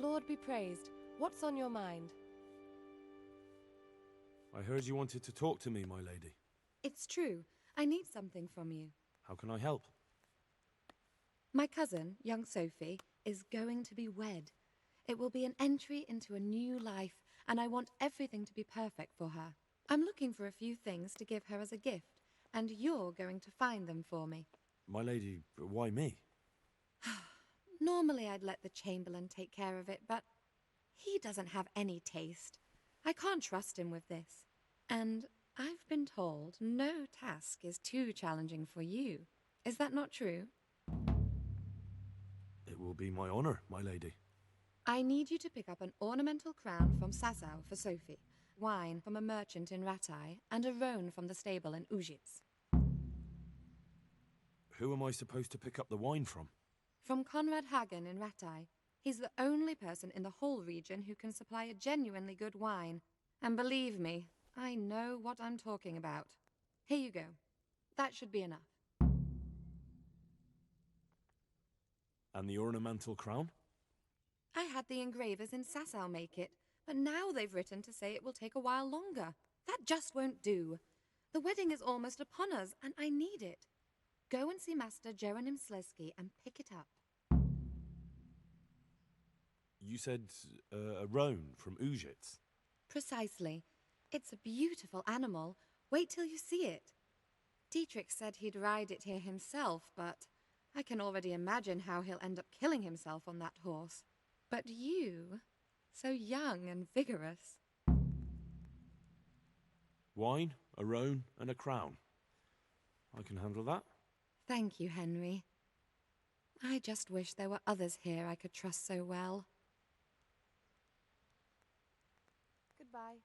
Lord be praised. What's on your mind? I heard you wanted to talk to me, my lady. It's true. I need something from you. How can I help? My cousin, young Sophie, is going to be wed. It will be an entry into a new life, and I want everything to be perfect for her. I'm looking for a few things to give her as a gift, and you're going to find them for me. My lady, why me? Normally I'd let the Chamberlain take care of it, but he doesn't have any taste. I can't trust him with this. And I've been told no task is too challenging for you. Is that not true? It will be my honor, my lady. I need you to pick up an ornamental crown from Sasau for Sophie, wine from a merchant in Ratai, and a roan from the stable in Ujits. Who am I supposed to pick up the wine from? From Conrad Hagen in Ratai. He's the only person in the whole region who can supply a genuinely good wine. And believe me, I know what I'm talking about. Here you go. That should be enough. And the ornamental crown? I had the engravers in Sasau make it, but now they've written to say it will take a while longer. That just won't do. The wedding is almost upon us, and I need it. Go and see Master Jeronim Slesky and pick it up. You said a roan from Ujits. Precisely. It's a beautiful animal. Wait till you see it. Dietrich said he'd ride it here himself, but I can already imagine how he'll end up killing himself on that horse. But you, so young and vigorous. Wine, a roan, and a crown. I can handle that. Thank you, Henry. I just wish there were others here I could trust so well. Goodbye.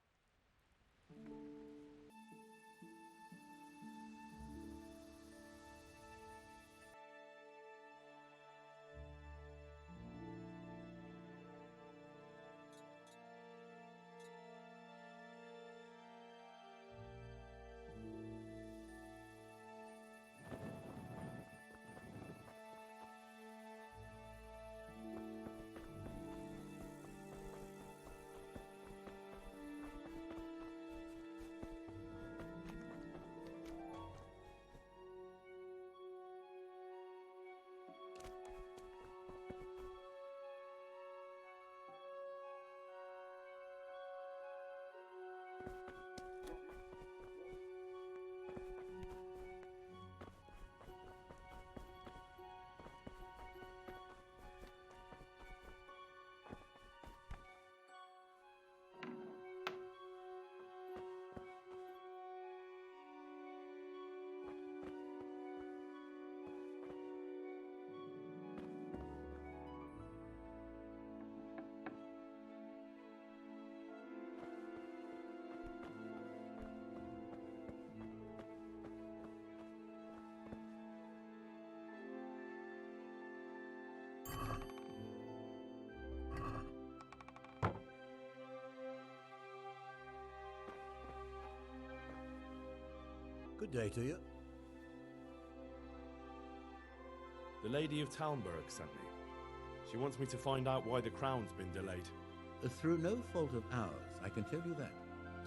Good day to you. The Lady of Talmberg sent me. She wants me to find out why the crown's been delayed. Through no fault of ours, I can tell you that.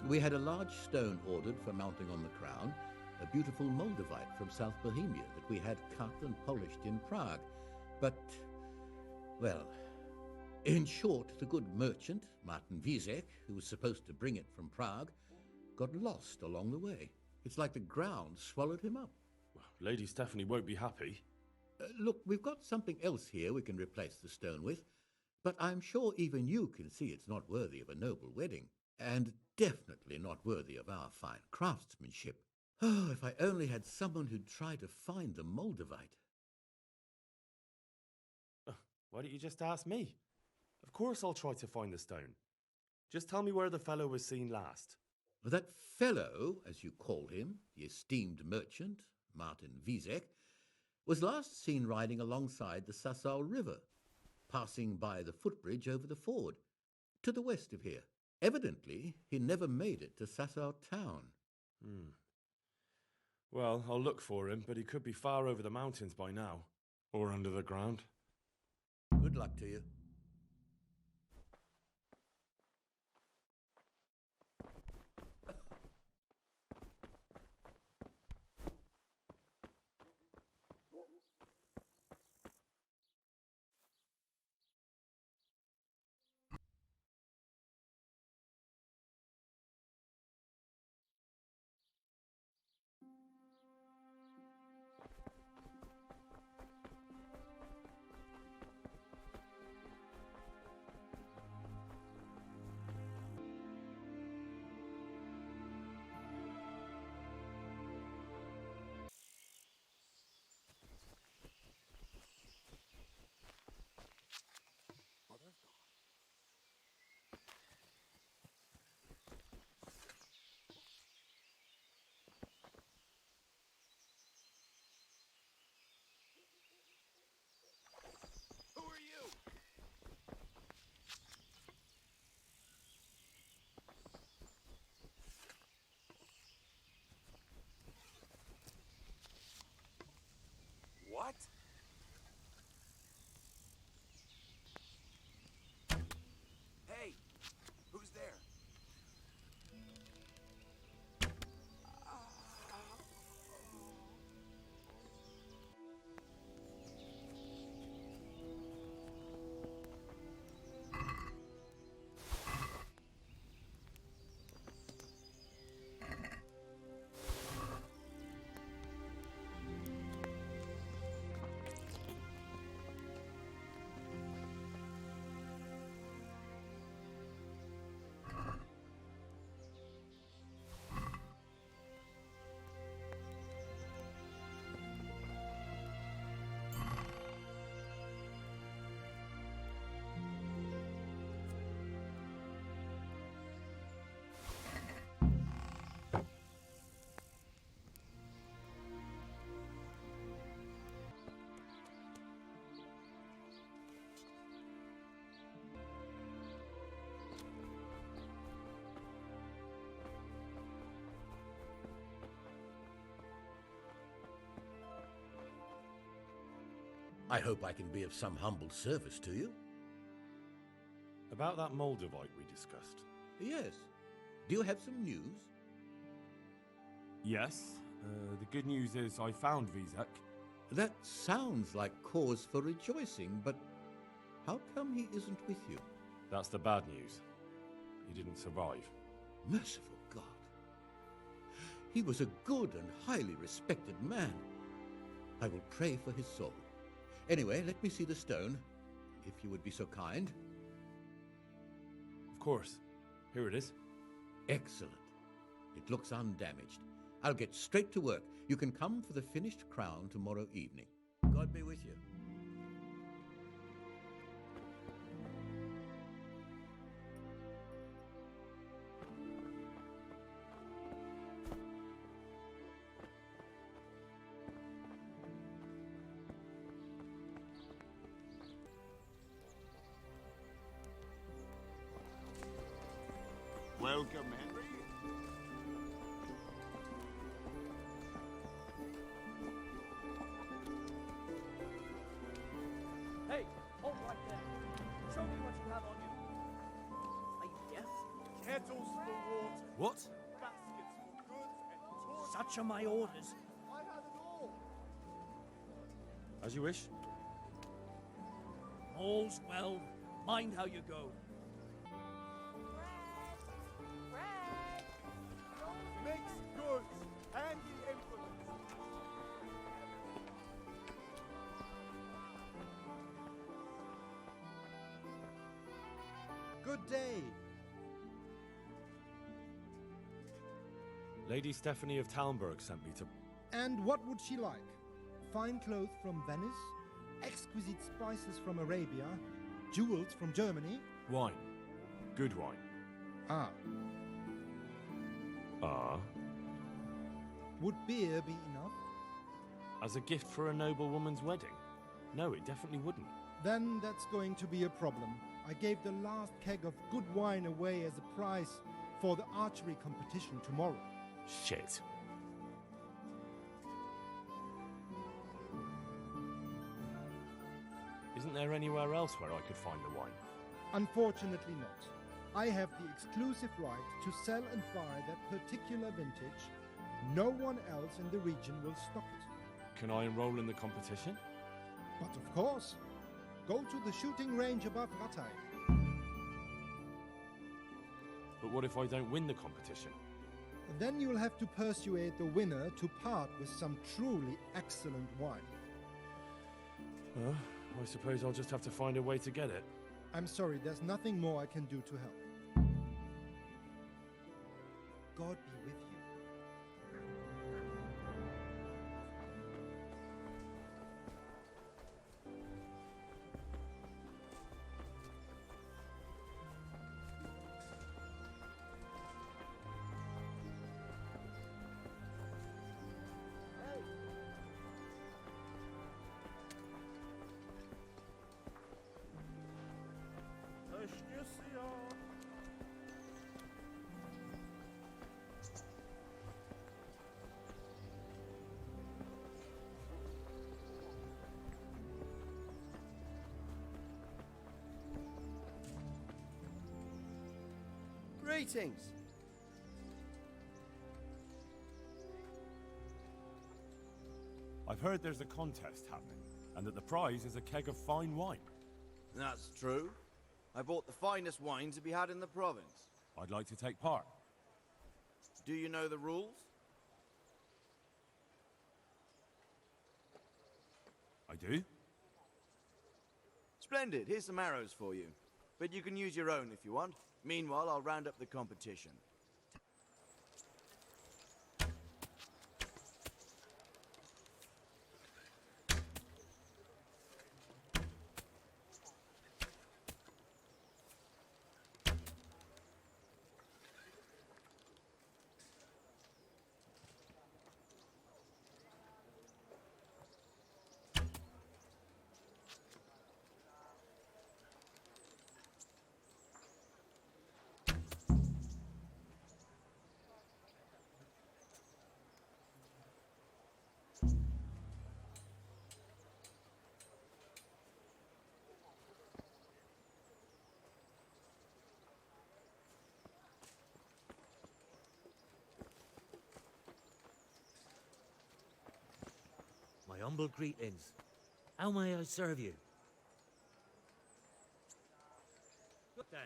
We had a large stone ordered for mounting on the crown, a beautiful Moldavite from South Bohemia that we had cut and polished in Prague. But, well, in short, the good merchant, Martin Wiesek, who was supposed to bring it from Prague, got lost along the way. It's like the ground swallowed him up. Well, Lady Stephanie won't be happy. Look, we've got something else here we can replace the stone with, but I'm sure even you can see it's not worthy of a noble wedding, and definitely not worthy of our fine craftsmanship. Oh, if I only had someone who'd try to find the Moldavite. Why don't you just ask me? Of course I'll try to find the stone. Just tell me where the fellow was seen last. That fellow, as you call him, the esteemed merchant, Martin Wiesek, was last seen riding alongside the Sasau River, passing by the footbridge over the ford, to the west of here. Evidently, he never made it to Sasau town. Well, I'll look for him, but he could be far over the mountains by now, or under the ground. Good luck to you. I hope I can be of some humble service to you. About that Moldavite we discussed. Yes. Do you have some news? Yes. The good news is I found Vizek. That sounds like cause for rejoicing, but how come he isn't with you? That's the bad news. He didn't survive. Merciful God. He was a good and highly respected man. I will pray for his soul. Anyway, let me see the stone, if you would be so kind. Of course. Here it is. Excellent. It looks undamaged. I'll get straight to work. You can come for the finished crown tomorrow evening. God be with you. Welcome, Henry. Hey, hold right there. Show me what you have on you. Are you deaf? Kettles for water, What? baskets for goods, and torches. Such are my orders. I had it all. As you wish. All's well. Mind how you go. Mixed goods, handy implements. Good day. Lady Stephanie of Talmberg sent me to... And what would she like? Fine clothes from Venice, exquisite spices from Arabia, jewels from Germany. Wine. Good wine. Ah, Ah. would beer be enough? As a gift for a noble woman's wedding? No, it definitely wouldn't. Then that's going to be a problem. I gave the last keg of good wine away as a prize for the archery competition tomorrow. Shit. Isn't there anywhere else where I could find the wine? Unfortunately not. I have the exclusive right to sell and buy that particular vintage. No one else in the region will stock it. Can I enroll in the competition? But of course, go to the shooting range above Rattay. But what if I don't win the competition? Then you'll have to persuade the winner to part with some truly excellent wine. I suppose I'll just have to find a way to get it. I'm sorry, there's nothing more I can do to help. God be with you. Greetings. I've heard there's a contest happening, and that the prize is a keg of fine wine. That's true. I bought the finest wine to be had in the province. I'd like to take part. Do you know the rules? I do? Splendid. Here's some arrows for you. But you can use your own if you want. Meanwhile, I'll round up the competition. humble greetings. How may I serve you? Good then.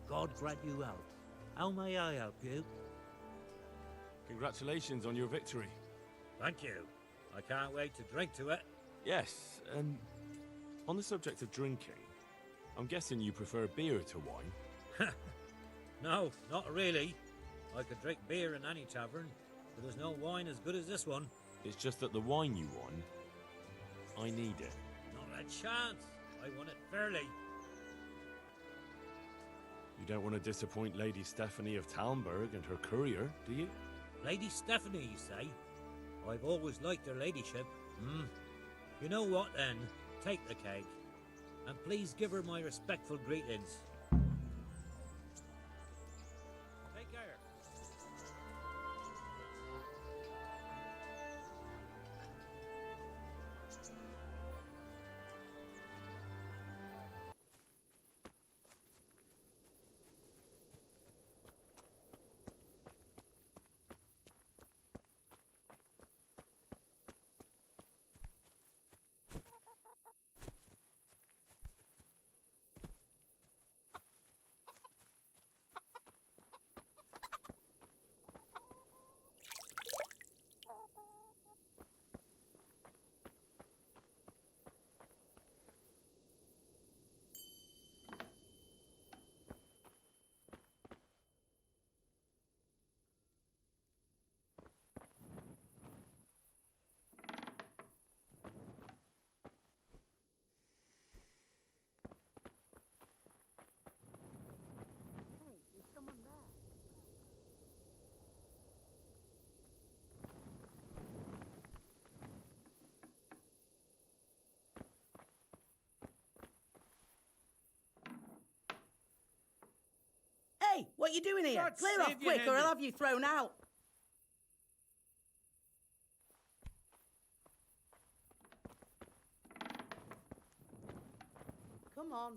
God grant you health. How may I help you? Congratulations on your victory. Thank you. I can't wait to drink to it. Yes, and on the subject of drinking, I'm guessing you prefer beer to wine. No, not really. I could drink beer in any tavern, but there's no wine as good as this one. It's just that the wine you won, I need it. Not a chance. I won it fairly. You don't want to disappoint Lady Stephanie of Talmberg and her courier, do you? Lady Stephanie, you say? I've always liked her ladyship. You know what then? Take the keg. And please give her my respectful greetings. Take care. Hey, what you doing here? God Clear off save you, quick or Henry. I'll have you thrown out. Come on.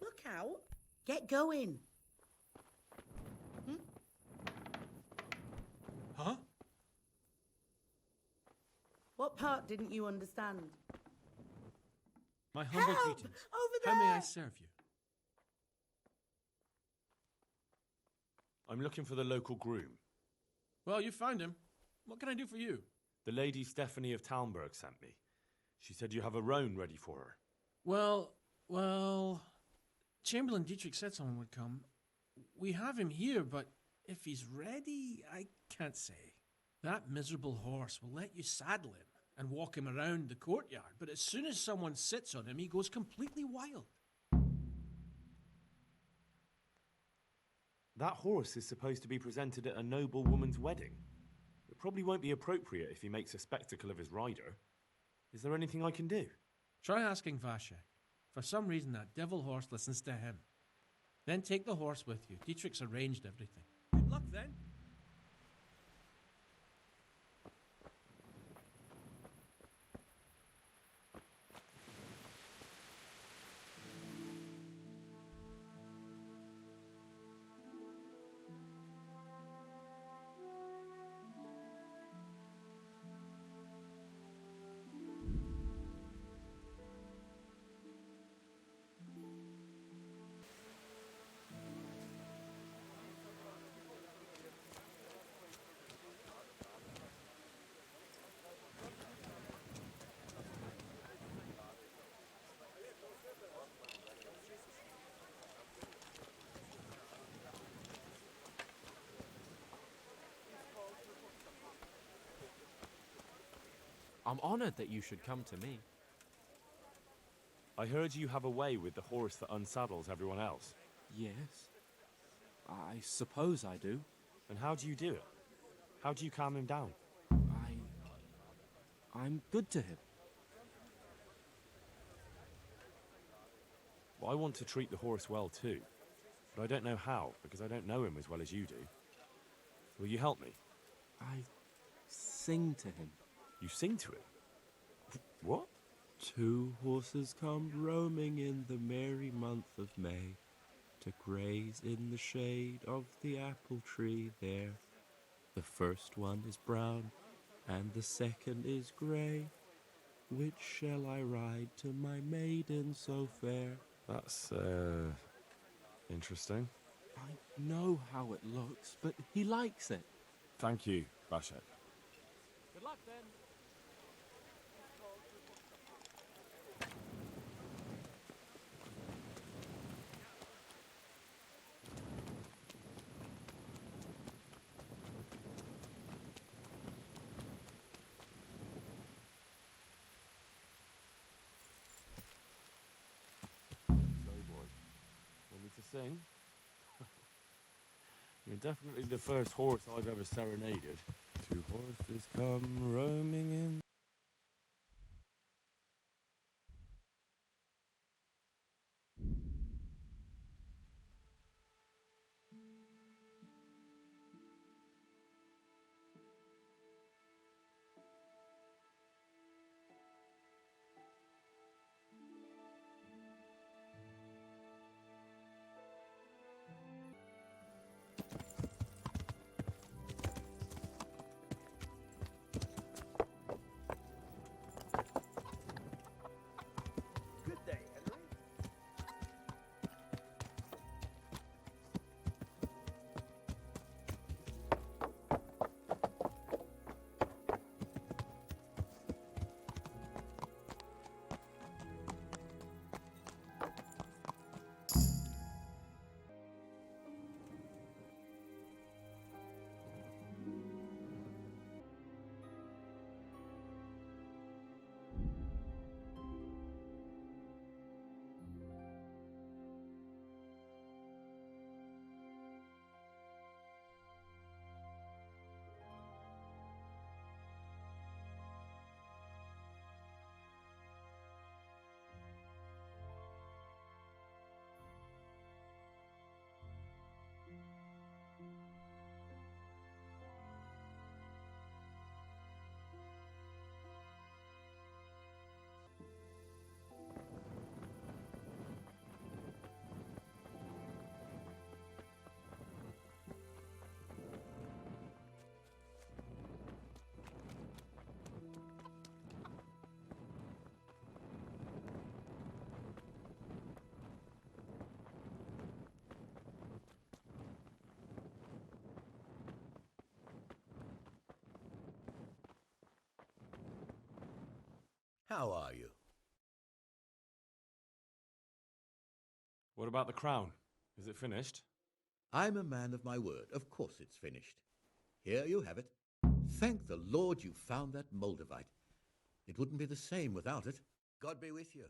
Look out. Get going. Huh? What part didn't you understand? My humble Help! greetings. Over How may I there! serve you? I'm looking for the local groom. Well, you found him. What can I do for you? The Lady Stephanie of Talmberg sent me. She said you have a roan ready for her. Well, Chamberlain Dietrich said someone would come. We have him here, but if he's ready, I can't say. That miserable horse will let you saddle him and walk him around the courtyard, but as soon as someone sits on him, he goes completely wild. That horse is supposed to be presented at a noble woman's wedding. It probably won't be appropriate if he makes a spectacle of his rider. Is there anything I can do? Try asking Vasha. For some reason, that devil horse listens to him. Then take the horse with you. Dietrich's arranged everything. Good luck then. I'm honored that you should come to me. I heard you have a way with the horse that unsaddles everyone else. Yes. I suppose I do. And how do you do it? How do you calm him down? I'm good to him. Well, I want to treat the horse well too. But I don't know how, because I don't know him as well as you do. Will you help me? I sing to him. You sing to him? What? Two horses come roaming in the merry month of May, to graze in the shade of the apple tree there. The first one is brown, and the second is grey. Which shall I ride to my maiden so fair? That's, interesting. I know how it looks, but he likes it. Thank you, Bashek. Good luck then. Want me to sing? You're definitely the first horse I've ever serenaded. Two horses come roaming in. Good day, Henry. How are you? What about the crown? Is it finished? I'm a man of my word. Of course it's finished. Here you have it. Thank the Lord you found that Moldavite. It wouldn't be the same without it. God be with you.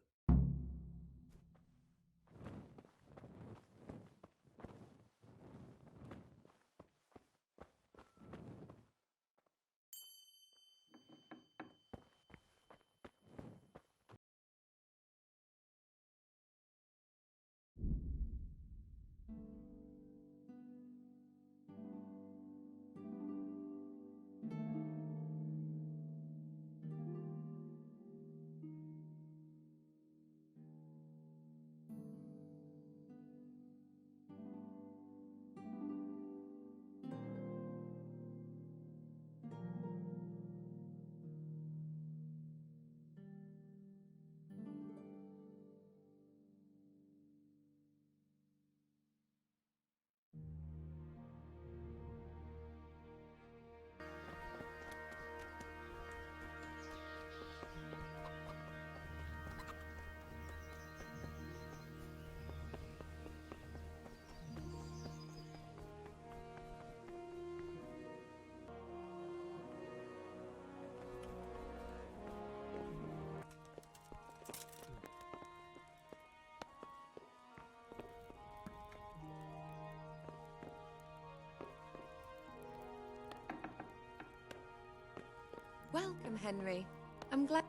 Welcome, Henry. I'm glad.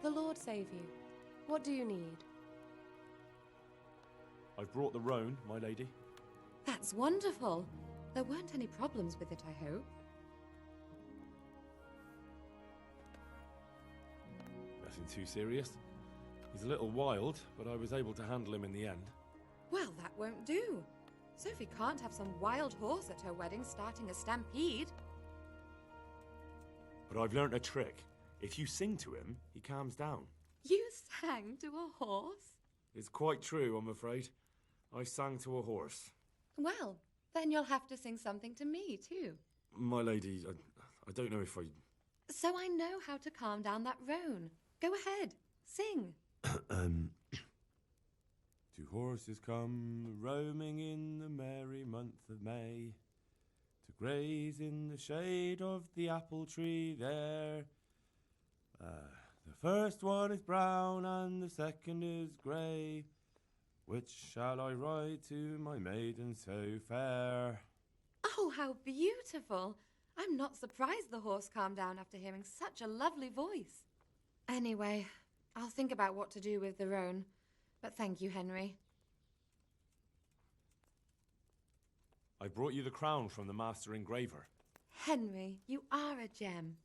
The Lord save you. What do you need? I've brought the roan, my lady. That's wonderful. There weren't any problems with it, I hope. Yes, nothing too serious. He's a little wild, but I was able to handle him in the end. Well, that won't do. Sophie can't have some wild horse at her wedding starting a stampede. But I've learnt a trick. If you sing to him, he calms down. You sang to a horse? It's quite true, I'm afraid. I sang to a horse. Well, then you'll have to sing something to me, too. My lady, I don't know if I... So I know how to calm down that roan. Go ahead, sing. Two horses come roaming in the merry month of May to graze in the shade of the apple tree there. The first one is brown and the second is grey. Which shall I ride to, my maiden so fair? Oh, how beautiful! I'm not surprised the horse calmed down after hearing such a lovely voice. Anyway, I'll think about what to do with the roan. But thank you, Henry. I brought you the crown from the master engraver. Henry, you are a gem.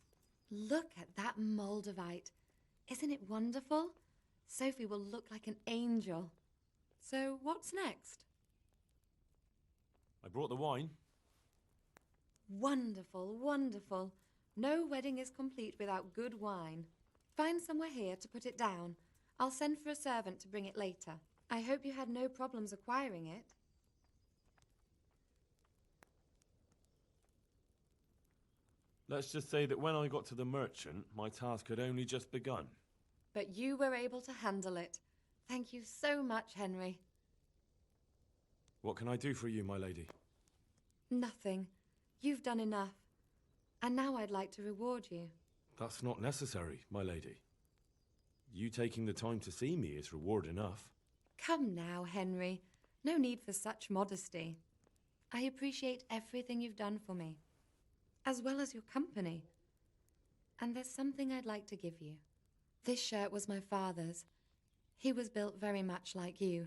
Look at that Moldavite. Isn't it wonderful? Sophie will look like an angel. So what's next? I brought the wine. Wonderful, wonderful. No wedding is complete without good wine. Find somewhere here to put it down. I'll send for a servant to bring it later. I hope you had no problems acquiring it. Let's just say that when I got to the merchant, my task had only just begun. But you were able to handle it. Thank you so much, Henry. What can I do for you, my lady? Nothing. You've done enough. And now I'd like to reward you. That's not necessary, my lady. You taking the time to see me is reward enough. Come now, Henry. No need for such modesty. I appreciate everything you've done for me, as well as your company. And there's something I'd like to give you. This shirt was my father's. He was built very much like you.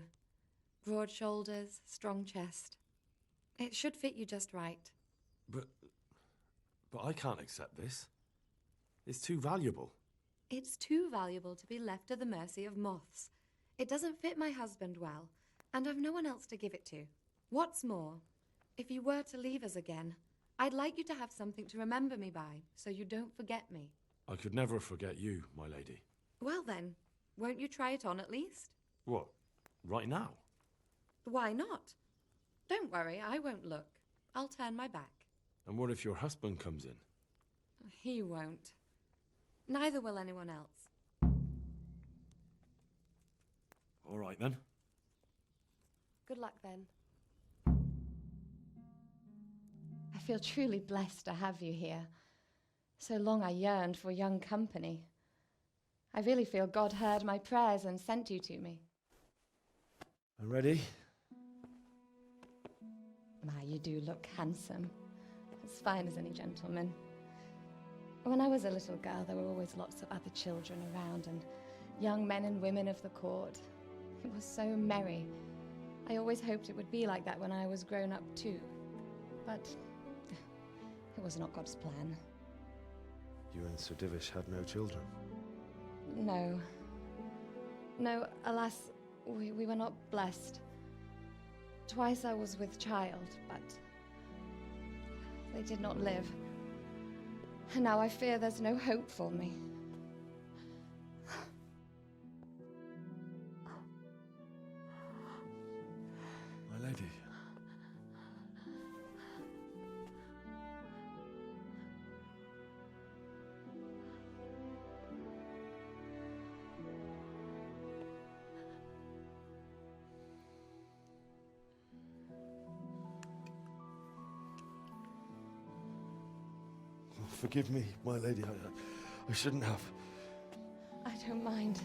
Broad shoulders, strong chest. It should fit you just right. But I can't accept this. It's too valuable. It's too valuable to be left to the mercy of moths. It doesn't fit my husband well, and I've no one else to give it to. What's more, if you were to leave us again, I'd like you to have something to remember me by, so you don't forget me. I could never forget you, my lady. Well then, won't you try it on at least? What? Right now? Why not? Don't worry, I won't look. I'll turn my back. And what if your husband comes in? He won't. Neither will anyone else. All right, then. Good luck, then. I feel truly blessed to have you here. So long I yearned for young company. I really feel God heard my prayers and sent you to me. I'm ready. My, you do look handsome. As fine as any gentleman. When I was a little girl, there were always lots of other children around and young men and women of the court. It was so merry. I always hoped it would be like that when I was grown up too. But it was not God's plan. You and Sir Divish had no children? No. No, alas, we were not blessed. Twice I was with child, but they did not live. And now I fear there's no hope for me. My lady. Forgive me, my lady. I shouldn't have. I don't mind.